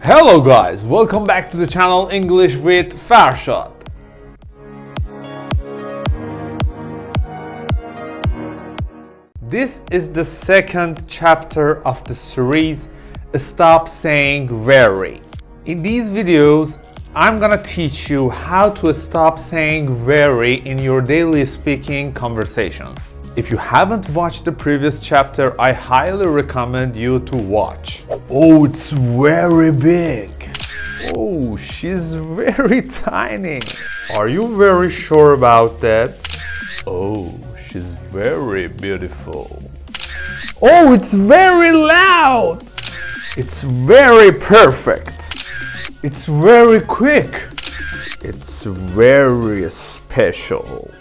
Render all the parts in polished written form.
Hello guys, welcome back to the channel English with Farshad. This is the second chapter of the series Stop Saying Very. In these videos, I'm gonna teach you how to stop saying very in your daily speaking conversation. If you haven't watched the previous chapter, I highly recommend you to watch. Oh, it's very big. Oh, she's very tiny. Are you very sure about that? Oh, she's very beautiful. Oh, it's very loud. It's very perfect. It's very quick. It's very special.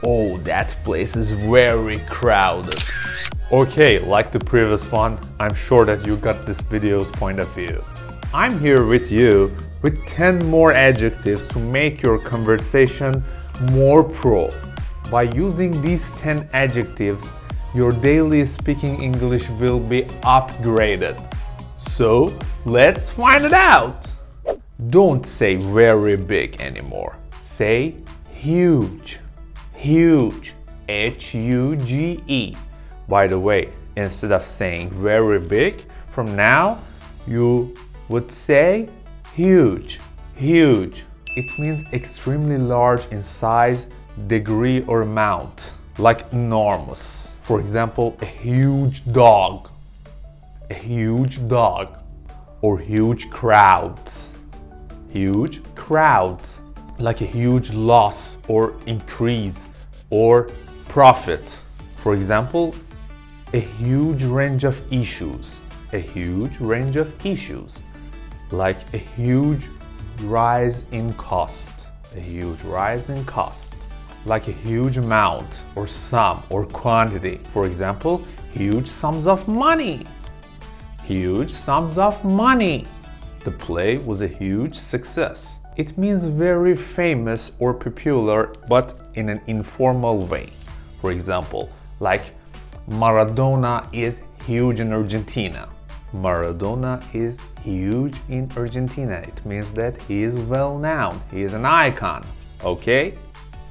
Oh, that place is very crowded. Okay, like the previous one, I'm sure that you got this video's point of view. I'm here with you with 10 more adjectives to make your conversation more pro. By using these 10 adjectives, your daily speaking English will be upgraded. So, let's find it out! Don't say very big anymore. Say huge. Huge. H-U-G-E. By the way, instead of saying very big, from now you would say huge. Huge. It means extremely large in size, degree, or amount. Like enormous. For example, a huge dog. A huge dog. Or huge crowds. Huge crowds. Like a huge loss or increase or profit. For example, a huge range of issues. A huge range of issues. Like a huge rise in cost. A huge rise in cost. Like a huge amount or sum or quantity. For example, huge sums of money. Huge sums of money. The play was a huge success. It means very famous or popular, but in an informal way. For example, like Maradona is huge in Argentina. Maradona is huge in Argentina. It means that he is well known. He is an icon. Okay?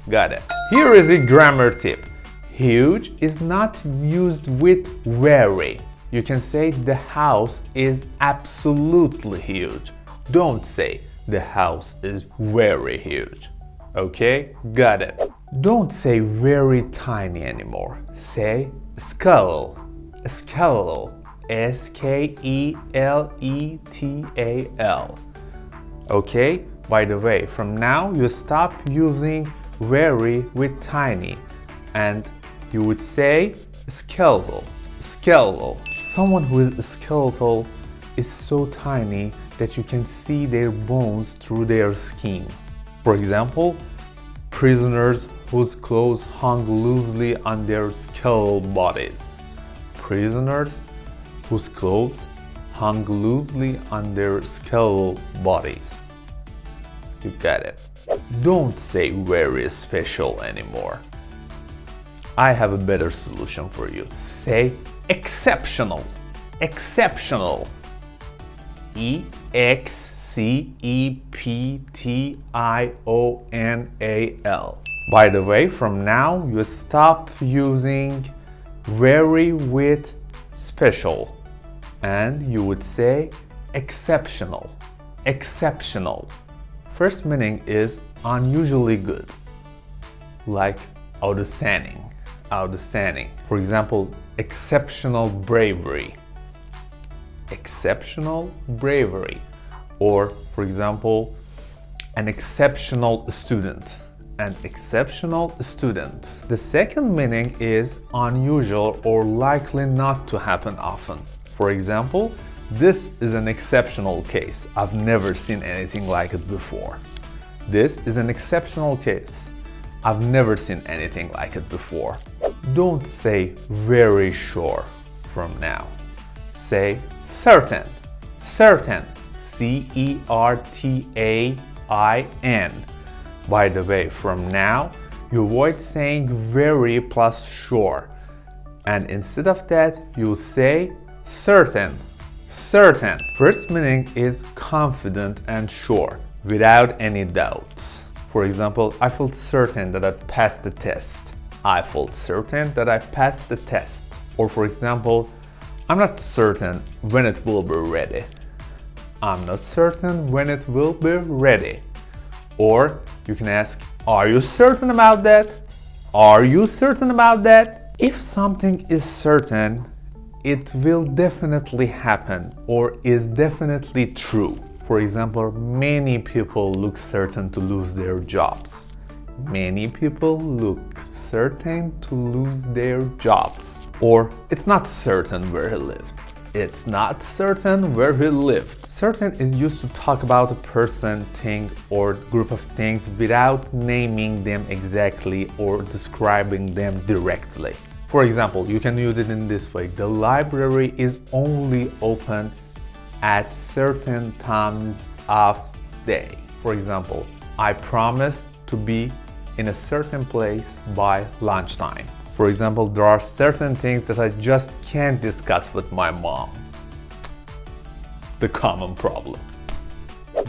Got it. Here is a grammar tip. Huge is not used with very. You can say the house is absolutely huge. Don't say the house is very huge. Okay? Got it. Don't say very tiny anymore. Say skeletal. Skeletal. S-K-E-L-E-T-A-L. Okay? By the way, from now you stop using very with tiny and you would say skeletal. Skeletal. Someone who is skeletal is so tiny that you can see their bones through their skin. For example, prisoners whose clothes hung loosely on their skeletal bodies. Prisoners whose clothes hung loosely on their skeletal bodies. You got it. Don't say very special anymore. I have a better solution for you. Say exceptional. Exceptional. E-X-C-E-P-T-I-O-N-A-L. By the way, from now you stop using very with special and you would say exceptional. Exceptional. First meaning is unusually good, like outstanding. Outstanding. For example, exceptional bravery. Exceptional bravery. Or, for example, an exceptional student. An exceptional student. The second meaning is unusual or likely not to happen often. For example, this is an exceptional case. I've never seen anything like it before. This is an exceptional case. I've never seen anything like it before. Don't say very sure from now. Say certain. Certain. C-E-R-T-A-I-N. By the way, from now, you avoid saying very plus sure. And instead of that, you say certain. certain. First meaning is confident and sure, without any doubts. For example, I felt certain that I passed the test. I felt certain that I passed the test. Or for example, I'm not certain when it will be ready. I'm not certain when it will be ready. Or you can ask, are you certain about that? Are you certain about that? If something is certain, it will definitely happen or is definitely true. For example, many people look certain to lose their jobs. Many people look certain to lose their jobs. Or it's not certain where he lived. It's not certain where he lived. Certain is used to talk about a person, thing, or group of things without naming them exactly or describing them directly. For example, you can use it in this way. The library is only open at certain times of day. For example, I promised to be in a certain place by lunchtime. For example, there are certain things that I just can't discuss with my mom. The common problem.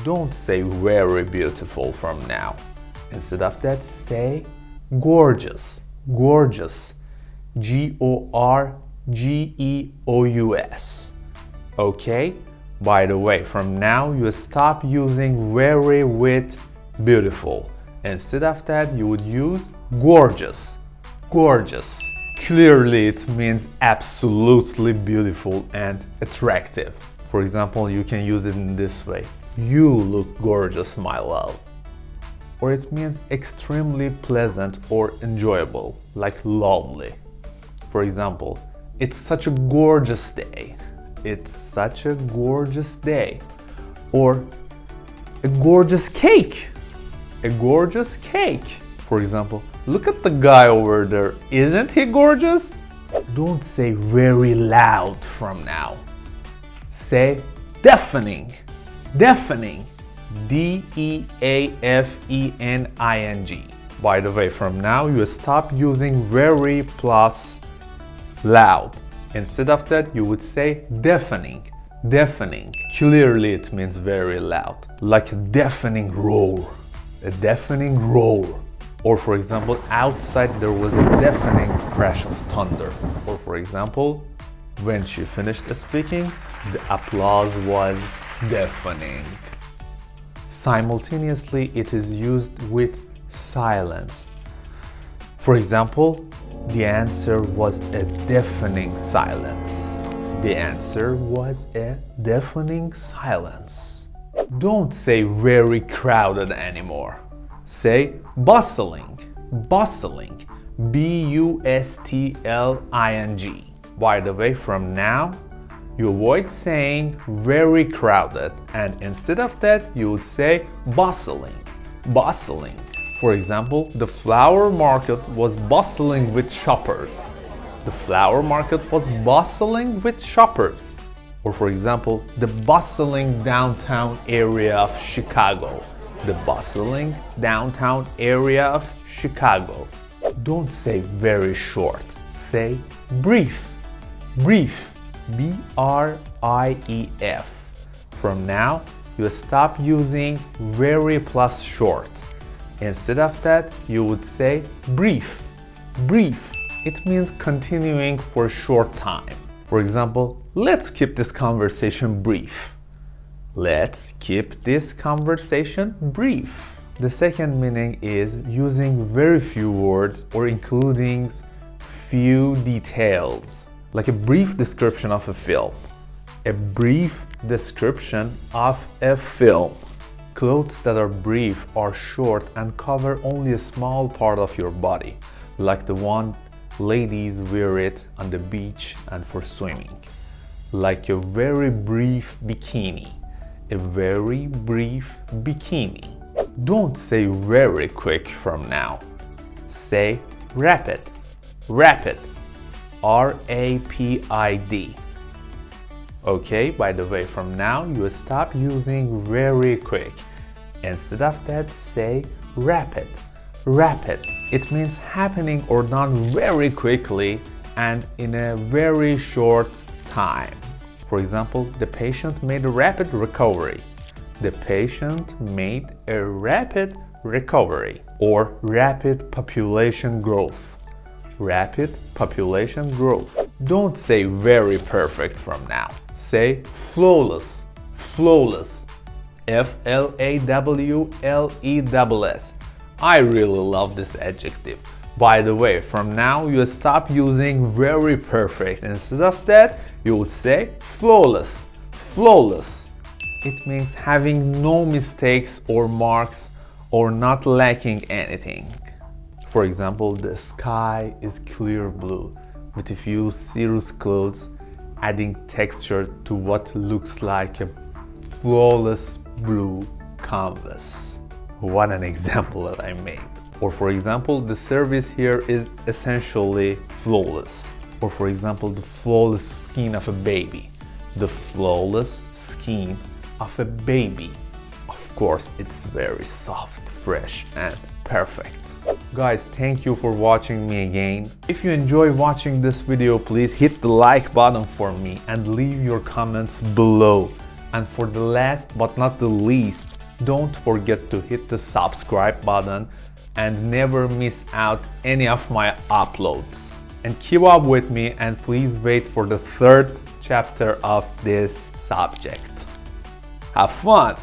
Don't say very beautiful from now. Instead of that, say gorgeous. Gorgeous. Gorgeous. Okay? By the way, from now you stop using very with beautiful. Instead of that, you would use gorgeous. Gorgeous. Clearly, it means absolutely beautiful and attractive. For example, you can use it in this way. You look gorgeous, my love. Or it means extremely pleasant or enjoyable, like lovely. For example, it's such a gorgeous day. It's such a gorgeous day. Or a gorgeous cake. A gorgeous cake. For example, look at the guy over there. Isn't he gorgeous? Don't say very loud from now. Say deafening. Deafening. D-E-A-F-E-N-I-N-G. By the way, from now you stop using very plus loud. Instead of that, you would say deafening. Deafening. Clearly it means very loud. Like a deafening roar. A deafening roar. Or for example, outside there was a deafening crash of thunder. Or for example, when she finished speaking, the applause was deafening. Simultaneously, it is used with silence. For example, the answer was a deafening silence. The answer was a deafening silence. Don't say very crowded anymore. Say bustling. Bustling. B-U-S-T-L-I-N-G. By the way, from now, you avoid saying very crowded, and instead of that, you would say bustling. Bustling. For example, the flower market was bustling with shoppers. The flower market was bustling with shoppers. Or for example, the bustling downtown area of Chicago. The bustling downtown area of Chicago. Don't say very short. Say brief. Brief. B-R-I-E-F. From now, you stop using very plus short. Instead of that, you would say brief. Brief. It means continuing for a short time. For example, let's keep this conversation brief. Let's keep this conversation brief. The second meaning is using very few words or including few details. Like a brief description of a film. A brief description of a film. Clothes that are brief are short and cover only a small part of your body, like the one ladies wear it on the beach and for swimming. Like a very brief bikini. A very brief bikini. Don't say very quick from now. Say rapid. Rapid. R-A-P-I-D. Okay, by the way, from now you stop using very quick. Instead of that, say rapid. Rapid. It means happening or done very quickly and in a very short time. For example, the patient made a rapid recovery. The patient made a rapid recovery. Or rapid population growth. Rapid population growth. Don't say very perfect from now. Say flawless. Flawless. Flawless. I really love this adjective. By the way, from now you stop using very perfect. Instead of that, you would say flawless. Flawless. It means having no mistakes or marks or not lacking anything. For example, the sky is clear blue with a few cirrus clouds adding texture to what looks like a flawless blue canvas. What an example that I made. Or for example, the service here is essentially flawless. Or for example, the flawless skin of a baby. The flawless skin of a baby. Of course, it's very soft, fresh, and perfect. Guys, thank you for watching me again. If you enjoy watching this video, please hit the like button for me and leave your comments below. And for the last but not the least, don't forget to hit the subscribe button and never miss out any of my uploads. And keep up with me and please wait for the third chapter of this subject. Have fun!